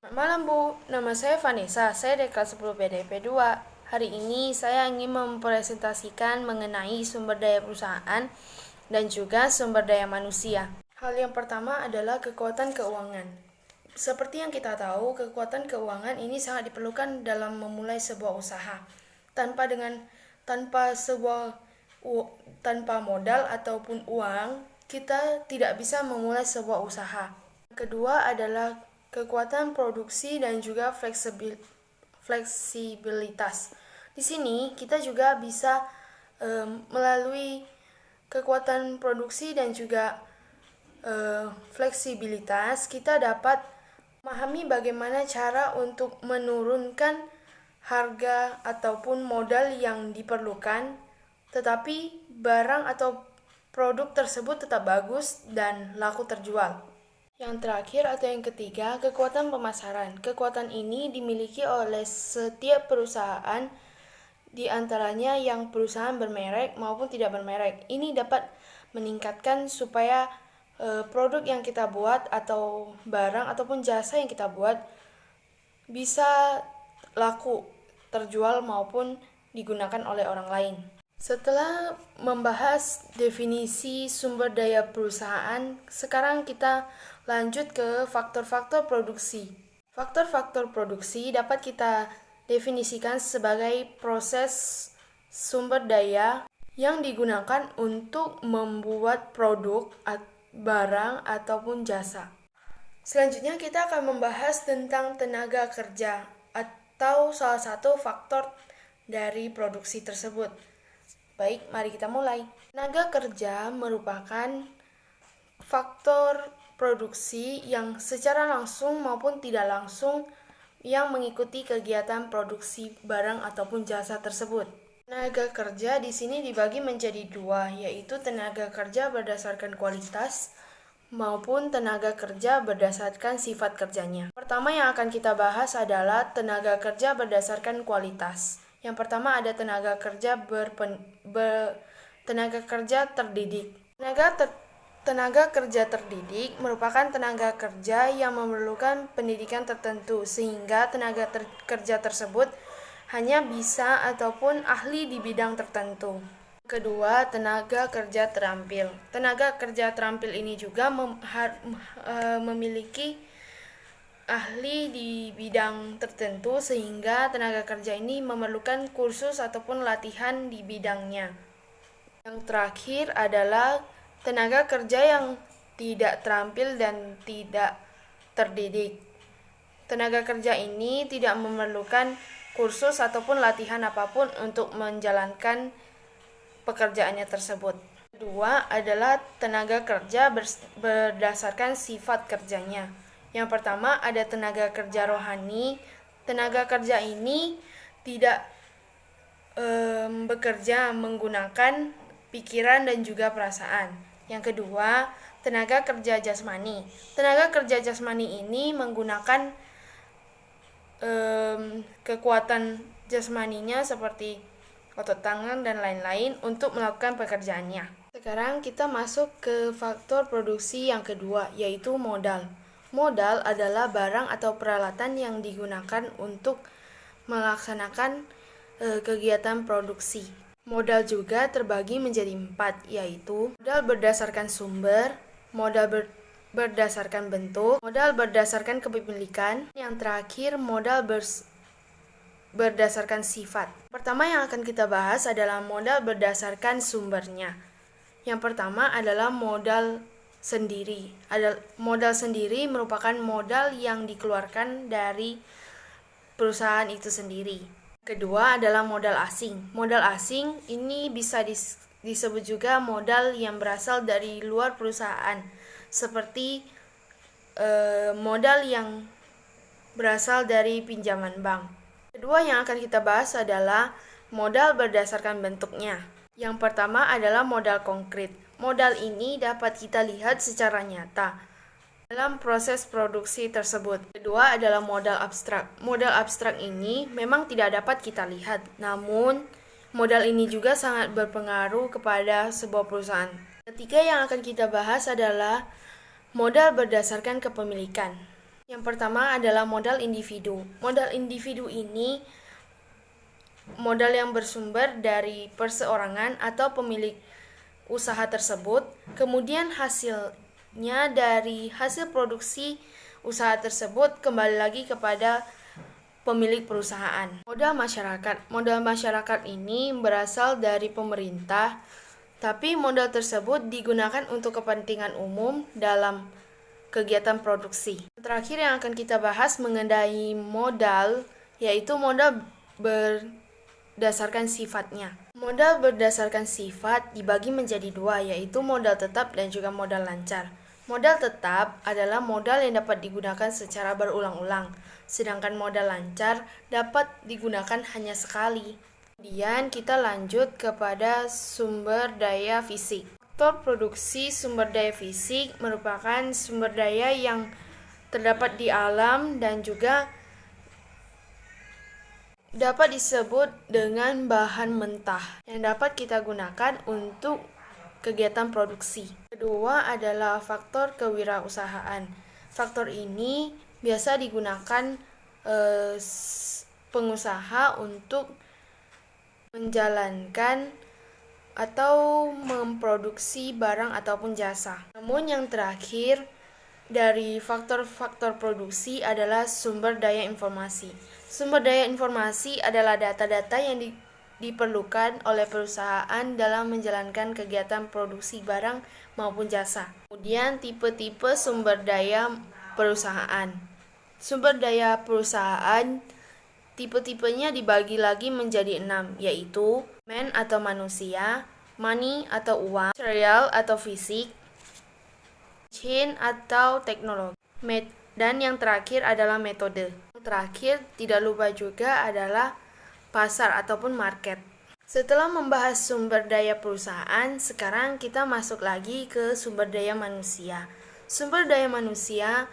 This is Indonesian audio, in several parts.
Selamat malam Bu, nama saya Vanessa, saya dari kelas 10 BDP 2. Hari ini saya ingin mempresentasikan mengenai sumber daya perusahaan dan juga sumber daya manusia. Hal yang pertama adalah kekuatan keuangan. Seperti yang kita tahu, kekuatan keuangan ini sangat diperlukan dalam memulai sebuah usaha. Tanpa sebuah tanpa modal ataupun uang, kita tidak bisa memulai sebuah usaha. Kedua adalah kekuatan produksi dan juga fleksibilitas. Di sini kita juga bisa melalui kekuatan produksi dan juga fleksibilitas, kita dapat memahami bagaimana cara untuk menurunkan harga ataupun modal yang diperlukan, tetapi barang atau produk tersebut tetap bagus dan laku terjual. Yang terakhir atau yang ketiga, kekuatan pemasaran. Kekuatan ini dimiliki oleh setiap perusahaan, di antaranya yang perusahaan bermerek maupun tidak bermerek. Ini dapat meningkatkan supaya produk yang kita buat atau barang ataupun jasa yang kita buat bisa laku, terjual maupun digunakan oleh orang lain. Setelah membahas definisi sumber daya perusahaan, sekarang kita lanjut ke faktor-faktor produksi. Faktor-faktor produksi dapat kita definisikan sebagai proses sumber daya yang digunakan untuk membuat produk, barang, ataupun jasa. Selanjutnya kita akan membahas tentang tenaga kerja atau salah satu faktor dari produksi tersebut. Baik, mari kita mulai. Tenaga kerja merupakan faktor produksi yang secara langsung maupun tidak langsung yang mengikuti kegiatan produksi barang ataupun jasa tersebut. Tenaga kerja di sini dibagi menjadi dua, yaitu tenaga kerja berdasarkan kualitas maupun tenaga kerja berdasarkan sifat kerjanya. Pertama yang akan kita bahas adalah tenaga kerja berdasarkan kualitas. Yang pertama ada tenaga kerja terdidik. Tenaga kerja terdidik merupakan tenaga kerja yang memerlukan pendidikan tertentu, sehingga tenaga kerja tersebut hanya bisa ataupun ahli di bidang tertentu. Kedua, tenaga kerja terampil. Tenaga kerja terampil ini juga memiliki ahli di bidang tertentu, sehingga tenaga kerja ini memerlukan kursus ataupun latihan di bidangnya. Yang terakhir adalah tenaga kerja yang tidak terampil dan tidak terdidik. Tenaga kerja ini tidak memerlukan kursus ataupun latihan apapun untuk menjalankan pekerjaannya tersebut. Kedua adalah tenaga kerja berdasarkan sifat kerjanya. Yang pertama ada tenaga kerja rohani. Tenaga kerja ini tidak bekerja menggunakan pikiran dan juga perasaan. Yang kedua, tenaga kerja jasmani. Tenaga kerja jasmani ini menggunakan kekuatan jasmaninya seperti otot tangan dan lain-lain untuk melakukan pekerjaannya. Sekarang kita masuk ke faktor produksi yang kedua, yaitu modal. Modal adalah barang atau peralatan yang digunakan untuk melaksanakan kegiatan produksi. Modal juga terbagi menjadi 4, yaitu modal berdasarkan sumber, modal berdasarkan bentuk, modal berdasarkan kepemilikan, yang terakhir modal berdasarkan sifat. Pertama yang akan kita bahas adalah modal berdasarkan sumbernya. Yang pertama adalah modal sendiri. Modal sendiri merupakan modal yang dikeluarkan dari perusahaan itu sendiri. Kedua adalah modal asing. Modal asing ini bisa disebut juga modal yang berasal dari luar perusahaan, seperti modal yang berasal dari pinjaman bank. Kedua yang akan kita bahas adalah modal berdasarkan bentuknya. Yang pertama adalah modal konkret. Modal ini dapat kita lihat secara nyata dalam proses produksi tersebut. Kedua adalah modal abstrak. Modal abstrak ini memang tidak dapat kita lihat, namun modal ini juga sangat berpengaruh kepada sebuah perusahaan. Ketiga yang akan kita bahas adalah modal berdasarkan kepemilikan. Yang pertama adalah modal individu. Modal individu ini modal yang bersumber dari perseorangan atau pemilik usaha tersebut, kemudian hasilnya dari hasil produksi usaha tersebut kembali lagi kepada pemilik perusahaan. Modal masyarakat. Modal masyarakat ini berasal dari pemerintah, tapi modal tersebut digunakan untuk kepentingan umum dalam kegiatan produksi. Terakhir yang akan kita bahas mengenai modal, yaitu modal berdasarkan sifatnya. Modal berdasarkan sifat dibagi menjadi dua, yaitu modal tetap dan juga modal lancar. Modal tetap adalah modal yang dapat digunakan secara berulang-ulang, sedangkan modal lancar dapat digunakan hanya sekali. Kemudian kita lanjut kepada sumber daya fisik. Faktor produksi sumber daya fisik merupakan sumber daya yang terdapat di alam dan juga dapat disebut dengan bahan mentah yang dapat kita gunakan untuk kegiatan produksi. Kedua adalah faktor kewirausahaan. Faktor ini biasa digunakan pengusaha untuk menjalankan atau memproduksi barang ataupun jasa. Namun yang terakhir dari faktor-faktor produksi adalah sumber daya informasi. Sumber daya informasi adalah data-data yang diperlukan oleh perusahaan dalam menjalankan kegiatan produksi barang maupun jasa. Kemudian tipe-tipe sumber daya perusahaan. Sumber daya perusahaan tipe-tipenya dibagi lagi menjadi 6, yaitu man atau manusia, money atau uang, material atau fisik, machine atau teknologi, dan yang terakhir adalah metode. Yang terakhir tidak lupa juga adalah pasar ataupun market. Setelah membahas sumber daya perusahaan, sekarang kita masuk lagi ke sumber daya manusia. Sumber daya manusia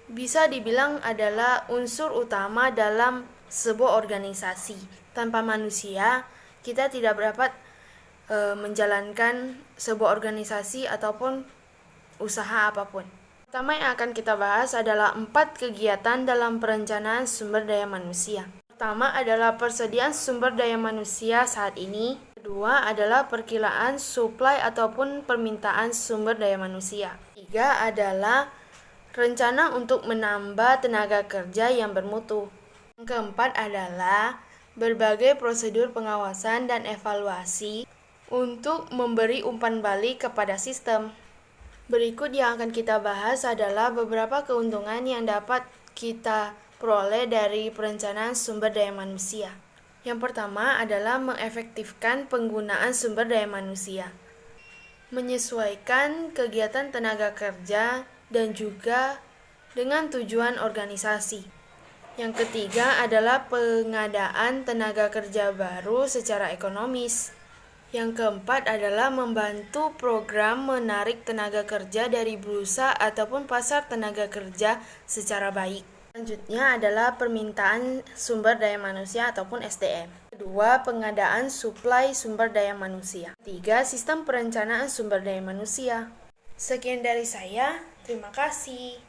bisa dibilang adalah unsur utama dalam sebuah organisasi. Tanpa manusia, kita tidak dapat menjalankan sebuah organisasi ataupun usaha apapun. Pertama yang akan kita bahas adalah 4 kegiatan dalam perencanaan sumber daya manusia. Pertama adalah persediaan sumber daya manusia saat ini. Kedua adalah perkiraan supply ataupun permintaan sumber daya manusia. Tiga adalah rencana untuk menambah tenaga kerja yang bermutu. Yang keempat adalah berbagai prosedur pengawasan dan evaluasi untuk memberi umpan balik kepada sistem. Berikut yang akan kita bahas adalah beberapa keuntungan yang dapat kita peroleh dari perencanaan sumber daya manusia. Yang pertama adalah mengefektifkan penggunaan sumber daya manusia, menyesuaikan kegiatan tenaga kerja dan juga dengan tujuan organisasi. Yang ketiga adalah pengadaan tenaga kerja baru secara ekonomis. Yang keempat adalah membantu program menarik tenaga kerja dari bursa ataupun pasar tenaga kerja secara baik. Selanjutnya adalah permintaan sumber daya manusia ataupun SDM. Kedua, pengadaan suplai sumber daya manusia. Tiga, sistem perencanaan sumber daya manusia. Sekian dari saya, terima kasih.